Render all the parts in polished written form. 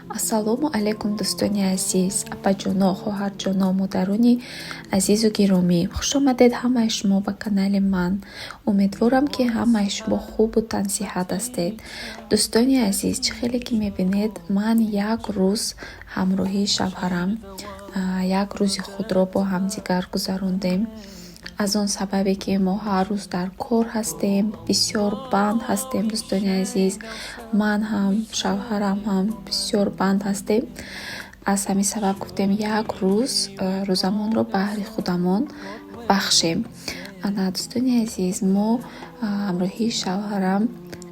ассалому алайкум дӯстони азиз, апаҷоно, хоҳарҷоно, модарони азизу гиромӣ. Хушомадед ҳамаи шумо ба канали ман. Умедворам ки ҳамаи шумо хубу тансиҳат ҳастед. Дӯстони азиз, чӣ хеле ки мебинед, ман як рӯз ҳамроҳии шавҳарам як рӯзи худро бо ҳамдигар гузарондем. Аз он сабабе ки мо ҳар рӯз дар кор ҳастем, бисёр банд ҳастем. Дӯстони азиз, ман ҳам, шавҳарам ҳам бисёр банд ҳастем. Аз ҳамин сабаб гуфтем як рӯз рӯзамонро баҳри худамон бахшем. Ана дӯстони азиз, мо ҳамроҳии шавҳарам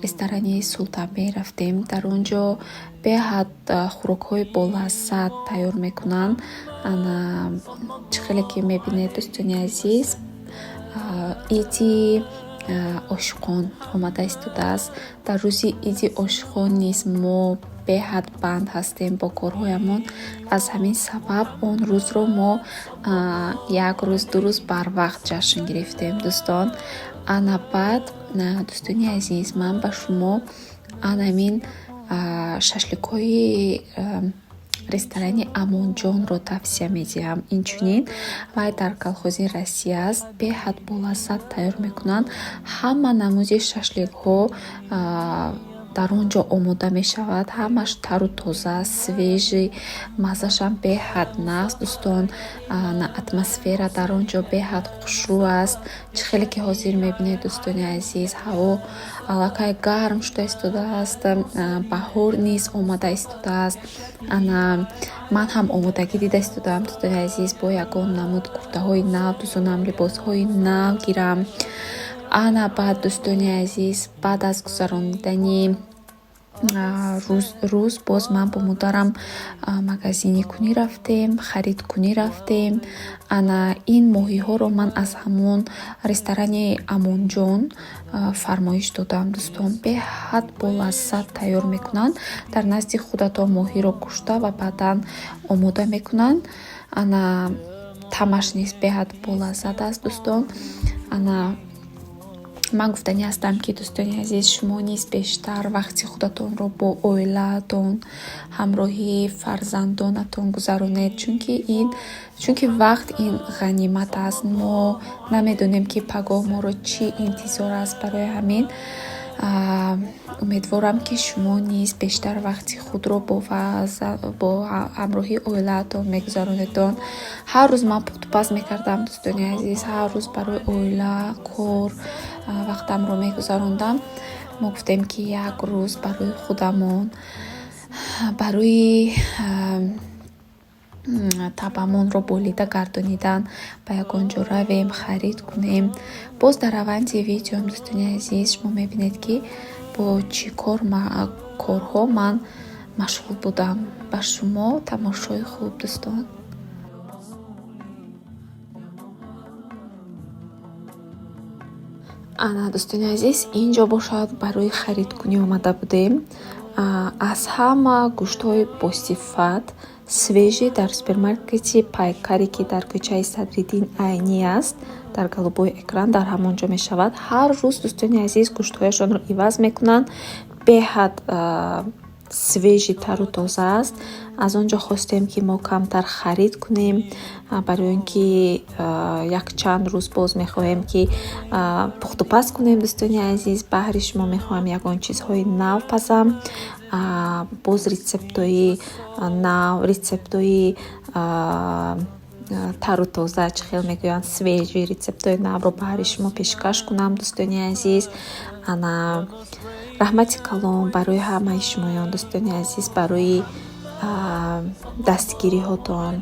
ресторани Султанбей рафтем. Дар он ҷо беҳад хӯрокҳои болаззат тайёр мекунанд. Ана чӣ хеле ки мебинед дӯстони азиз, иди ошиқон омада истодааст. Дар рӯзи иди ошиқон низ мо беҳад банд ҳастем бо корҳоямон. Аз ҳамин сабаб он рӯзро мо як рӯз ду рӯз барвақт ҷашн гирифтем дӯстон. Ана баъд дӯстони азиз, ман ба шумо анамин шашликҳои ресторани Амонҷонро тавсия медиҳам. Инчунин вай дар колхози Россия аст, беҳад болаззат тайёр мекунанд. Ҳама намузи шашликҳо дар он ҷо омода мешавад. Ҳамаш тару тоза, свежи, маззашам беҳад нағз дӯстон. Атмосфера дар он ҷо беҳад хушрӯ аст. Чӣ хеле ки ҳозир мебинед дӯстони азиз, ҳаво аллакай гарм шуда истодааст, баҳор низ омада истодааст. Ана ман ҳам омодагӣ дида истодаам дӯстони азиз, бо ягон намуд куртаҳои нав дузонам, либосҳои нав гирам. Ана баъд дӯстони азиз, баъд аз гузарондани рӯз боз ман бо модарам магазинникунӣ рафтем, харидкунӣ рафтем. Ана ин моҳиҳоро ман аз ҳамон ресторани Амонҷон фармоиш додам дӯстон. Беҳад болаззат тайёр мекунанд. Дар назди худатон моҳиро кушта ва баъдан омода мекунанд. Ана тамаш низ беҳад болаззат аст дӯстон. Ана ман гуфтанӣ ҳастам ки дӯстони азиз, шумо низ бештар вақти худатонро бо оилаатон, ҳамроҳии фарзандонатон гузаронед, чунки вақт ин ғанимат аст. Мо намедонем ки пагоҳ моро чӣ интизор аст. Барои ҳамин умедворам ки шумо низ бештар вақти худро бо ҳамроҳии оилаатон мегузаронедон. ҳар рӯз ман пухтупаз мекардам дӯстони азиз, ҳар рӯз барои оила, кор вақтамро мегузарондам. Мо гуфтем ки як рӯз барои худамон, барои табамонро болида гардонидан ба ягон ҷо равем, харид кунем. Боз дар раванди видеом дӯстони азиз, шумо мебинед ки бо чӣ корҳо ман машғул будам. Ба шумо тамошои хуб дӯстон. Ана дӯстони азиз, инҷо бошад барои харидкунӣ омада будем. Аз ҳама гӯштҳои босифат свежи дар супермаркети Пайкаре ки дар кӯчаи Садриддин Айнӣ аст, дар голубой экран дар ҳамон ҷо мешавад. Ҳар рӯз дӯстони азиз гӯштҳояшонро иваз мекунанд. Беҳад свежи тару тоза аст. Аз он ҷо хостем ки мо камтар харид кунем, барои он ки якчанд рӯз боз мехоҳем ки пухтупаз кунем дӯстони азиз. Баҳри шумо мехоҳам ягон чизҳои нав пазам. Боз рецептҳои нав, рецептҳои тару тоза, чӣ хел мегӯянд свежи рецептҳои навро баҳри шумо пешкаш кунам дӯстони азиз. Ана раҳмати калон барои ҳамаи шумоён дӯстони азиз, барои дастгириҳотон.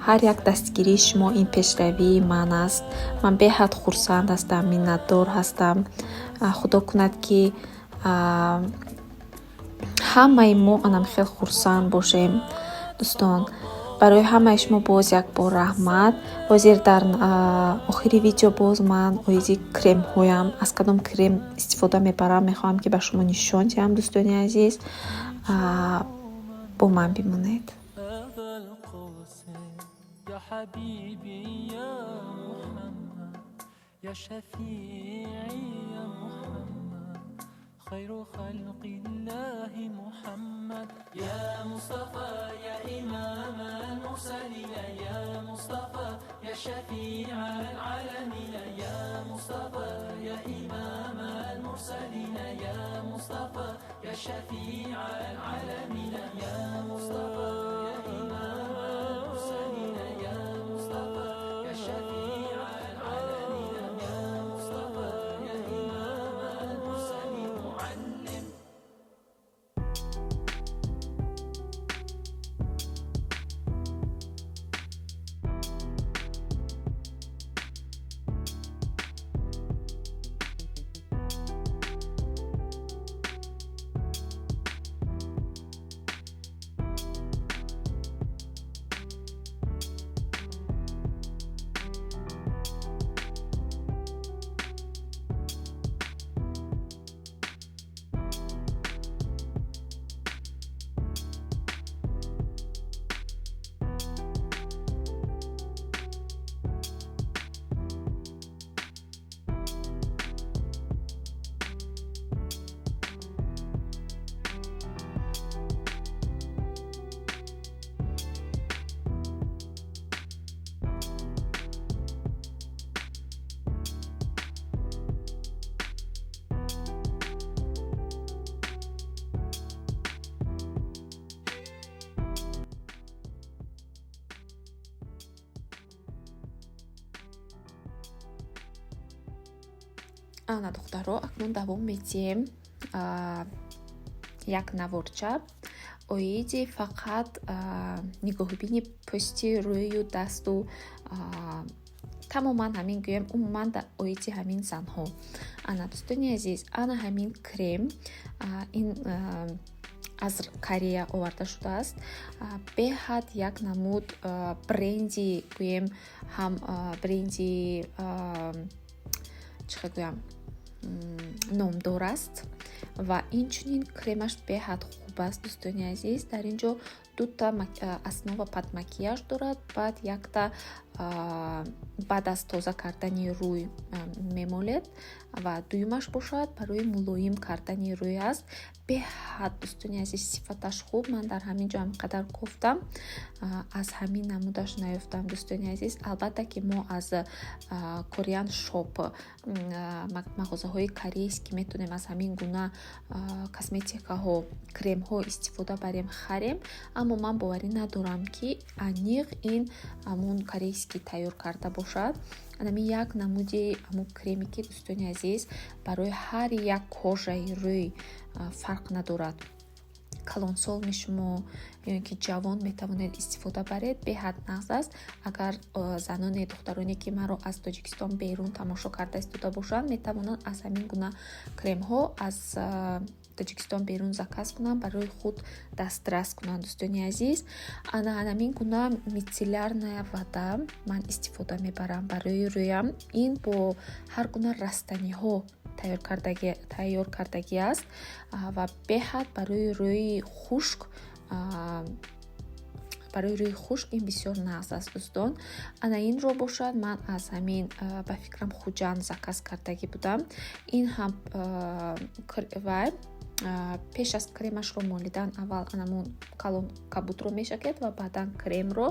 ҳар як дастгирии шумо ин пешравии ман аст. Ман беҳад хурсанд ҳастам, миннатдор ҳастам. худо кунад ки ҳамаи мо анамхел хурсанд бошем дӯстон. барои ҳамаи шумо боз як бор раҳмат. ҳозир дар охири видео боз ман оизи кремҳоям, аз кадом крем истифода мебарам, мехоҳам ки ба шумо нишон диҳам дӯстони азиз. бо ман бимонед. خير خلق الله محمد يا مصطفى يا إمام المرسلين يا مصطفى يا شفيع العالمين يا مصطفى يا إمام المرسلين يا مصطفى يا شفيع العالمين يا مصطفى يا إمام المرسلين يا مصطفى يا شفيع العالمين يا مصطفى يا إمام المرسلين معلم. Ана духтаро, акнун давом медиҳем як наворча. Оиди фақат нигоҳубини пӯсти рӯю дасту тамоман ҳамин гӯем умуман дар оиди ҳамин занҳо. Ана дӯстони азиз, ана ҳамин крем ин аз Корея оварда шудааст. Беҳад як намуд бренди гӯем ҳам бренди чихе гӯям номдор аст ва инчунин кремаш беҳад хуб аст. дӯстони азиз, дар ин ҷо дута основа пад макияж дорад, баъд якта баъд аз тоза кардани рӯй мемолед ва дуюмаш бошад барои мулоим кардани рӯй аст. беҳад дӯстони азиз сифаташ хуб. Ман дар ҳамин ҷо ҳамқадар кофтам, аз ҳамин намудаш наёфтам. дӯстони азиз, албатта ки мо аз Korean shop мағозаҳои корейскӣ метонем аз ҳамин гуна косметикаҳо, кремҳо истифода барем, харем, аммо ман боварӣ надорам ки аниқ ин ҳамун корейскӣ тайёр карда бошад. Ами як намуди ҳамун креме ки дӯстони азиз барои ҳар як кожаи рӯй фарқ надорад. калонсолми шумо ё ки ҷавон метавонед истифода баред, беҳад нағз аст. Агар заноне духтароне ки маро аз Тоҷикистон берун тамошо карда истода бошанд, метавонанд аз ҳамин гуна кремҳо аз Тоҷикистон берун заказ кунанд, барои худ дастрас кунанд. дӯстони азиз, ана ҳамин гуна мицеллярная вода ман истифода мебарам барои рӯям. ин бо ҳар гуна растаниҳо тайёр кардагӣ аст ва беҳад барои рӯи хушк ин бисёр нағз аст. дӯстон, ана инро бошад ман аз ҳамин ба фикрам хуҷанд заказ кардагӣ будам. ин ҳам вай пеш аз кремашро молидан аввал анамун калон кабудро мешакед ва баъдан кремро.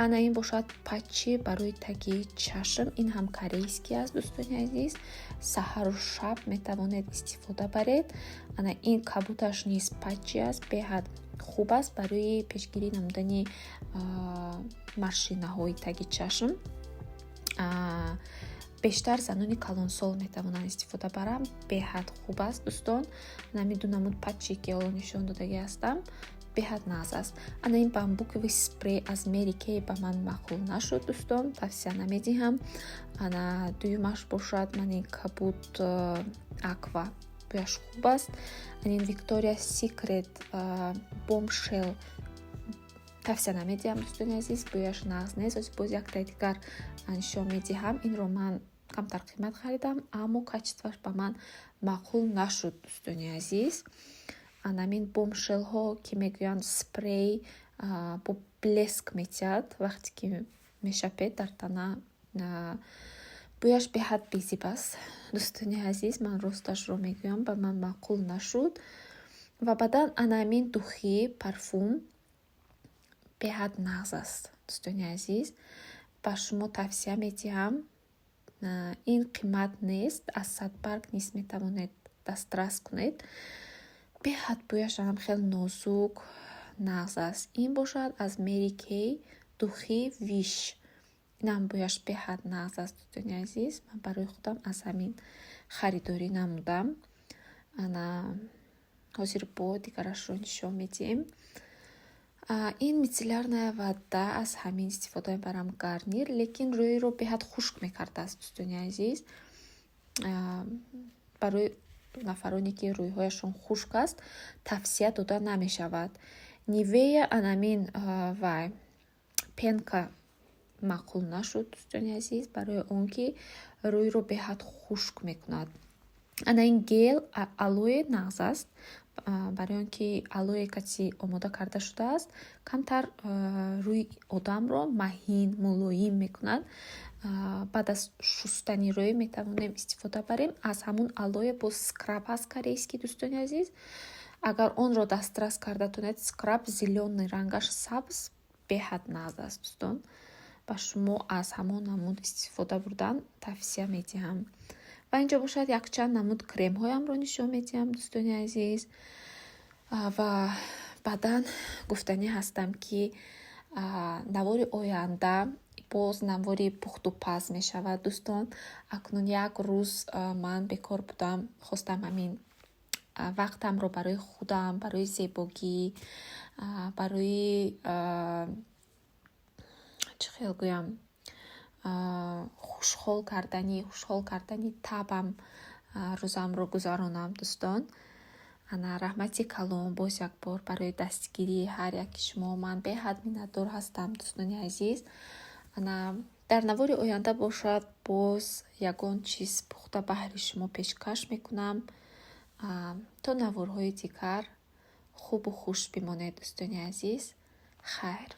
ана ин бошад патчи барои тагии чашм. ин ҳам корейский аст. дӯстони азиз, саҳару шаб метавонед истифода баред. ана ин кабуташ низ патчи аст, беҳад хуб аст барои пешгирӣ намудани маршинаҳои таги чашм. бештар занони калонсол метавонанд истифода баранд. беҳад хуб аст дӯстон. намиду намуд патчи ки ҳоло нишон додагӣ ҳастам беҳад нағз аст. ана ин бамбукови спрей аз Mary Kay ба ман маъқул нашуд дӯстон, тавсия намедиҳам. ана дуюмаш бошад ман ин кабут аква бӯяш хуб аст. ин Victoria Secret Bombshell тавсия намедиҳам дӯстони азиз, бӯяш нағз нест. боз якта дигар нишон медиҳам. инро ман камтар қимат харидам, аммо качестваш ба ман маъқул нашуд дӯстони азиз. анамин бомшелҳо ки мегӯянд спрей бо блеск метиҳад, вақте ки мешапед дар тана бӯяш беҳад безиб аст. Дӯстони азиз, ман росташро мегӯям, ба ман маъқул нашуд. Ва баъдан анамин духӣ, парфюм беҳад нағз аст. Дӯстони азиз, ба шумо тавсия медиҳам. Ин қимат нест, аз 100 барг низ метавонед дастрас кунед. Беҳад бӯяшам хеле нозук, нағз аст. Ин бошад аз Mary Kay духи Wish. Инам бӯяш беҳад нағз аст. Дӯстони азиз, ман барои худам аз ҳамин харидорӣ намудам. Ана ҳозир бо дигарашро нишон медиҳем. Ин мицеллярная вода аз ҳамин истифода мебарам гарнир, лекин рӯйро беҳад хушк мекардааст. Дӯстони азиз, барои нафароне ки рӯйҳояшон хушк аст тавсия дода намешавад. Nivea анамин вай пенка маъқул нашуд. Дӯстони азиз, барои он ки рӯйро беҳад хушк мекунад. Ана ин гел алоэ нағз аст. Барои он ки алоэ каси омода карда шудааст, камтар рӯи одамро маҳин, мулоим мекунад. Баъд аз шустани рӯй метавонем истифода барем аз ҳамун алоэ бо скраб ҳаст корейский. Дӯстони азиз, агар онро дастрас карда тунед, скраб зелёный рангаш сабз беҳад нағз аст. Дӯстон, ба шумо аз ҳамон намуд истифода бурдан тавсия медиҳам. Ва инҷо бошад якчанд намуд кремҳоямро нишон медиҳам. Дӯстони азиз, ва баъдан гуфтанӣ ҳастам ки навори оянда боз навори пухту паз мешавад. Дӯстон, акнун як рӯз ман бекор будам, хостам ҳамин вақтамро барои худам, барои зебогӣ, барои чӣ хел гӯям, хушҳол кардани табам рӯзамро гузаронам. Дӯстон, ана раҳмати калон боз як бор барои дастгирии ҳар яки шумо ман беҳад миннатдор ҳастам. Дӯстони азиз, ана дар навори оянда бошад боз ягон чиз пухта баҳри шумо пешкаш мекунам. То наворҳои дигар хубу хуш бимонед. Дӯстони азиз, хайр.